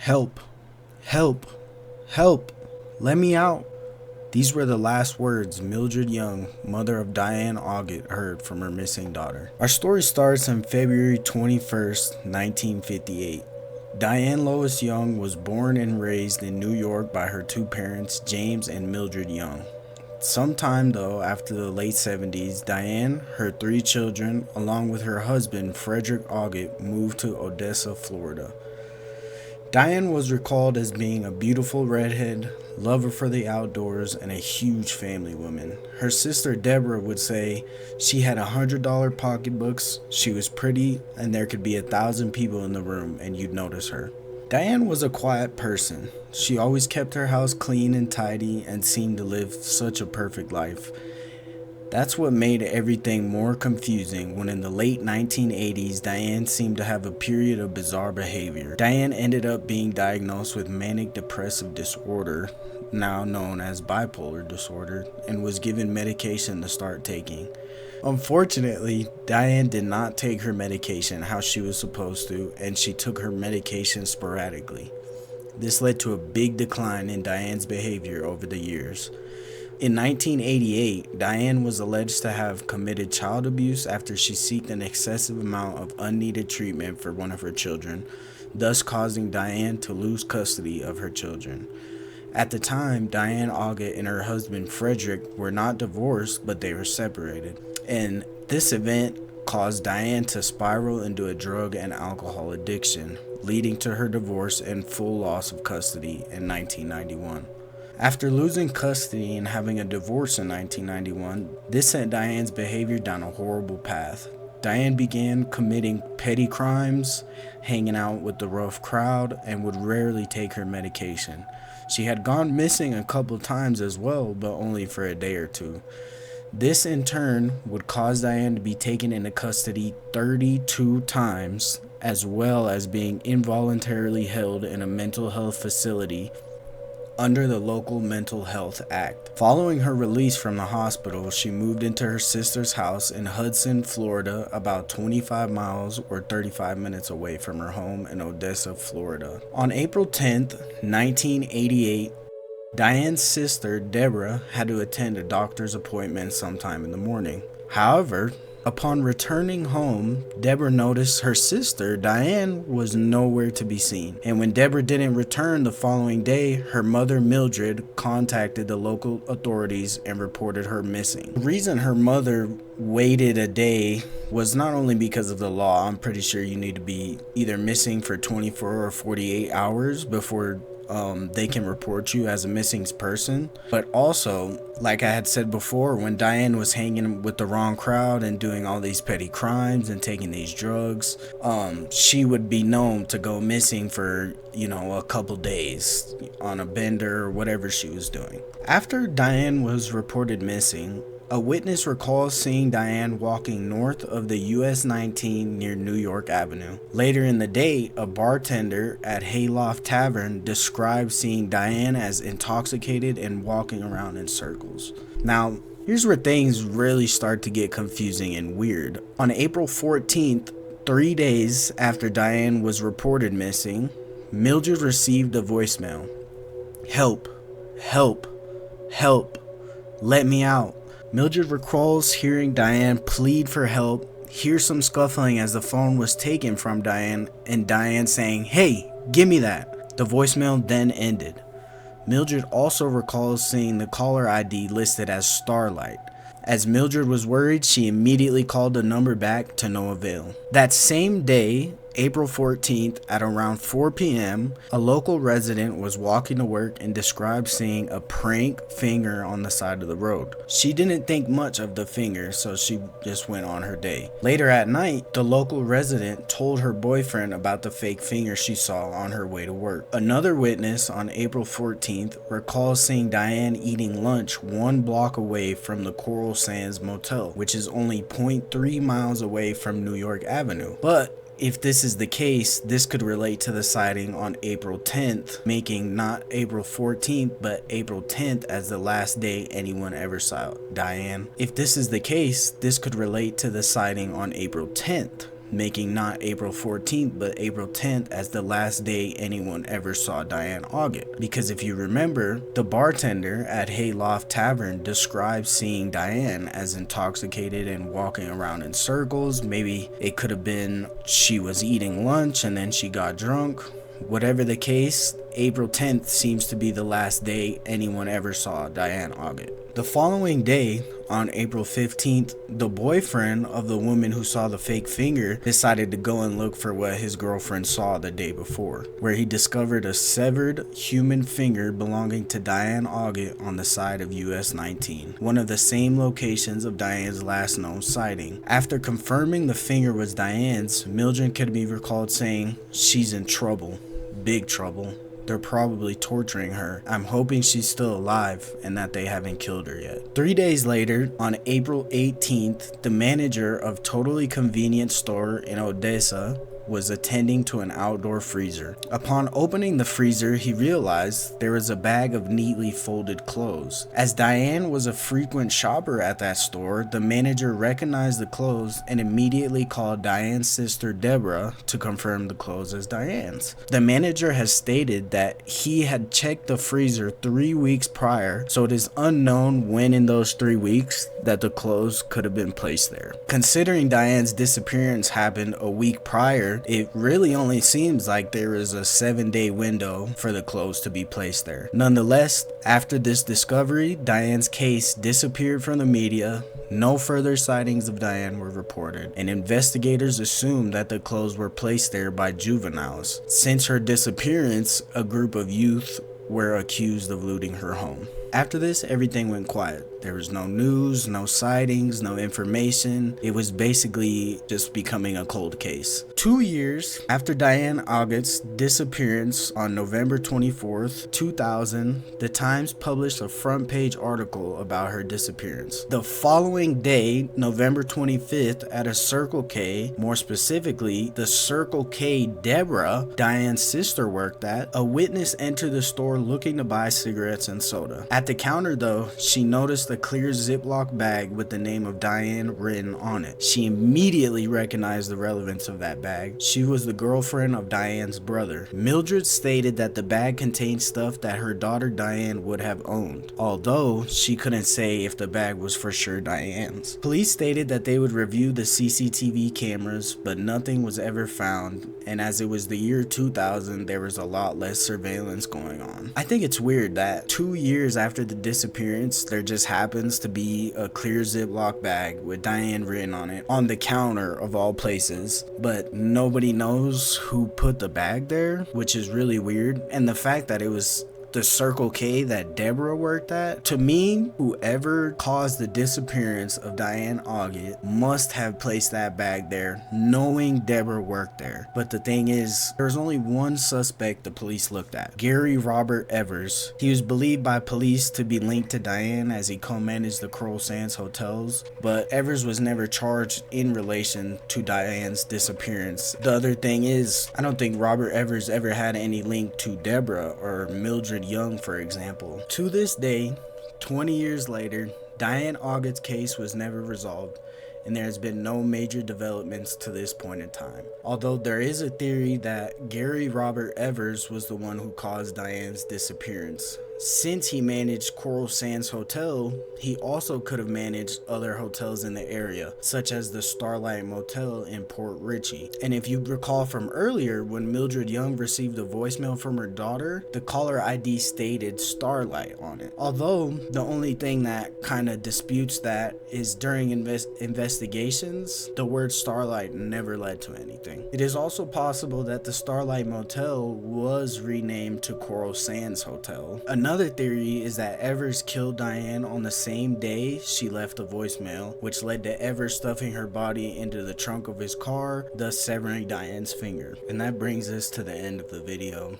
Help, help, help, let me out. These were the last words Mildred Young, mother of Diane Augat, heard from her missing daughter. Our story starts on February 21st, 1958. Diane Lois Young was born and raised in New York by her two parents, James and Mildred Young. Sometime though, after the late 70s, Diane, her three children, along with her husband, Frederick Augat, moved to Odessa, Florida. Diane was recalled as being a beautiful redhead, lover for the outdoors, and a huge family woman. Her sister Deborah would say she had $100 pocketbooks, she was pretty, and there could be 1,000 people in the room and you'd notice her. Diane was a quiet person. She always kept her house clean and tidy and seemed to live such a perfect life. That's what made everything more confusing when in the late 1980s, Diane seemed to have a period of bizarre behavior. Diane ended up being diagnosed with manic depressive disorder, now known as bipolar disorder, and was given medication to start taking. Unfortunately, Diane did not take her medication how she was supposed to, and she took her medication sporadically. This led to a big decline in Diane's behavior over the years. In 1988, Diane was alleged to have committed child abuse after she sought an excessive amount of unneeded treatment for one of her children, thus causing Diane to lose custody of her children. At the time, Diane Augat and her husband Frederick were not divorced, but they were separated. And this event caused Diane to spiral into a drug and alcohol addiction, leading to her divorce and full loss of custody in 1991. After losing custody and having a divorce in 1991, this sent Diane's behavior down a horrible path. Diane began committing petty crimes, hanging out with the rough crowd, and would rarely take her medication. She had gone missing a couple times as well, but only for a day or two. This in turn would cause Diane to be taken into custody 32 times, as well as being involuntarily held in a mental health facility under the local Mental Health Act. Following her release from the hospital, she moved into her sister's house in Hudson, Florida, about 25 miles or 35 minutes away from her home in Odessa, Florida. On April 10th, 1988, Diane's sister, Deborah, had to attend a doctor's appointment sometime in the morning. However, upon returning home, Deborah noticed her sister, Diane, was nowhere to be seen. And when Deborah didn't return the following day, her mother, Mildred, contacted the local authorities and reported her missing. The reason her mother waited a day was not only because of the law. I'm pretty sure you need to be either missing for 24 or 48 hours before they can report you as a missing person. But also, like I had said before, when Diane was hanging with the wrong crowd and doing all these petty crimes and taking these drugs, she would be known to go missing for, a couple days on a bender or whatever she was doing. After Diane was reported missing, a witness recalls seeing Diane walking north of the US 19 near New York Avenue. Later in the day, a bartender at Hayloft Tavern described seeing Diane as intoxicated and walking around in circles. Now, here's where things really start to get confusing and weird. On April 14th, 3 days after Diane was reported missing, Mildred received a voicemail. Help, help, help, let me out. Mildred recalls hearing Diane plead for help, hear some scuffling as the phone was taken from Diane, and Diane saying, "Hey, give me that." The voicemail then ended. Mildred also recalls seeing the caller ID listed as Starlight. As Mildred was worried, she immediately called the number back to no avail. That same day, April 14th, at around 4 p.m., a local resident was walking to work and described seeing a prank finger on the side of the road. She didn't think much of the finger, so she just went on her day. Later at night, the local resident told her boyfriend about the fake finger she saw on her way to work. Another witness on April 14th recalls seeing Diane eating lunch 1 block away from the Coral Sands Motel, which is only 0.3 miles away from New York Avenue. But if this is the case, this could relate to the sighting on April 10th, making not April 14th, but April 10th as the last day anyone ever saw Diane. If this is the case, this could relate to the sighting on April 10th, making not April 14th but April 10th as the last day anyone ever saw Diane Augat. Because if you remember, the bartender at Hayloft Tavern described seeing Diane as intoxicated and walking around in circles. Maybe it could have been she was eating lunch and then she got drunk. Whatever the case, April 10th seems to be the last day anyone ever saw Diane Augat. The following day, on April 15th, the boyfriend of the woman who saw the fake finger decided to go and look for what his girlfriend saw the day before, where he discovered a severed human finger belonging to Diane Augat on the side of US 19, one of the same locations of Diane's last known sighting. After confirming the finger was Diane's, Mildred could be recalled saying, "She's in trouble, big trouble. They're probably torturing her. I'm hoping she's still alive and that they haven't killed her yet." 3 days later, on April 18th, the manager of Totally Convenience Store in Odessa was attending to an outdoor freezer. Upon opening the freezer, he realized there was a bag of neatly folded clothes. As Diane was a frequent shopper at that store, the manager recognized the clothes and immediately called Diane's sister Deborah to confirm the clothes as Diane's. The manager has stated that he had checked the freezer 3 weeks prior, so it is unknown when in those 3 weeks that the clothes could have been placed there. Considering Diane's disappearance happened a week prior, it really only seems like there is a 7-day window for the clothes to be placed there. Nonetheless, after this discovery, Diane's case disappeared from the media. No further sightings of Diane were reported, and investigators assumed that the clothes were placed there by juveniles. Since her disappearance, a group of youth were accused of looting her home. After this, everything went quiet. There was no news, no sightings, no information. It was basically just becoming a cold case. 2 years after Diane Augat's disappearance, on November 24th, 2000, the Times published a front page article about her disappearance. The following day, November 25th, at a Circle K, more specifically, the Circle K Deborah, Diane's sister, worked at, a witness entered the store looking to buy cigarettes and soda. At the counter though, she noticed a clear Ziploc bag with the name of Diane written on it. She immediately recognized the relevance of that bag. She was the girlfriend of Diane's brother. Mildred stated that the bag contained stuff that her daughter Diane would have owned, although she couldn't say if the bag was for sure Diane's. Police stated that they would review the CCTV cameras, but nothing was ever found, and as it was the year 2000, there was a lot less surveillance going on. I think it's weird that 2 years after the disappearance, there just happens to be a clear Ziploc bag with Diane written on it on the counter of all places, but nobody knows who put the bag there, which is really weird. And the fact that it was the Circle K that Deborah worked at, to me, whoever caused the disappearance of Diane Augat must have placed that bag there knowing Deborah worked there. But the thing is, there was only one suspect the police looked at, Gary Robert Evers. He was believed by police to be linked to Diane as he co-managed the Coral Sands hotels, but Evers was never charged in relation to Diane's disappearance. The other thing is, I don't think Robert Evers ever had any link to Deborah or Mildred Young, for example. To this day, 20 years later, Diane Augat's case was never resolved, and there has been no major developments to this point in time. Although there is a theory that Gary Robert Evers was the one who caused Diane's disappearance. Since he managed Coral Sands Hotel, he also could have managed other hotels in the area, such as the Starlight Motel in Port Richey. And if you recall from earlier, when Mildred Young received a voicemail from her daughter, the caller ID stated Starlight on it. Although, the only thing that kind of disputes that is during investigations, the word Starlight never led to anything. It is also possible that the Starlight Motel was renamed to Coral Sands Hotel. Another theory is that Evers killed Diane on the same day she left a voicemail, which led to Evers stuffing her body into the trunk of his car, thus severing Diane's finger. And that brings us to the end of the video.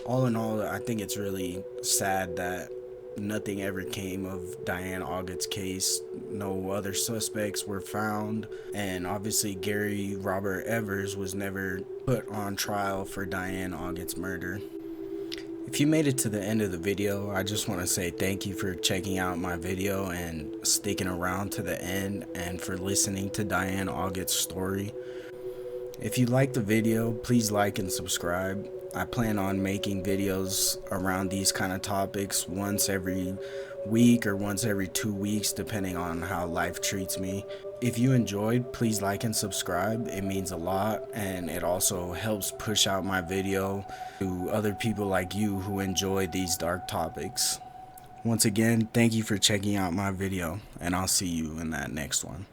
All in all, I think it's really sad that nothing ever came of Diane Augat's case. No other suspects were found, and obviously Gary Robert Evers was never put on trial for Diane Augat's murder. If you made it to the end of the video, I just want to say thank you for checking out my video and sticking around to the end, and for listening to Diane Augat's story. If you like the video, please like and subscribe. I plan on making videos around these kind of topics once every week or once every 2 weeks, depending on how life treats me. If you enjoyed, please like and subscribe. It means a lot, and it also helps push out my video to other people like you who enjoy these dark topics. Once again, thank you for checking out my video, and I'll see you in that next one.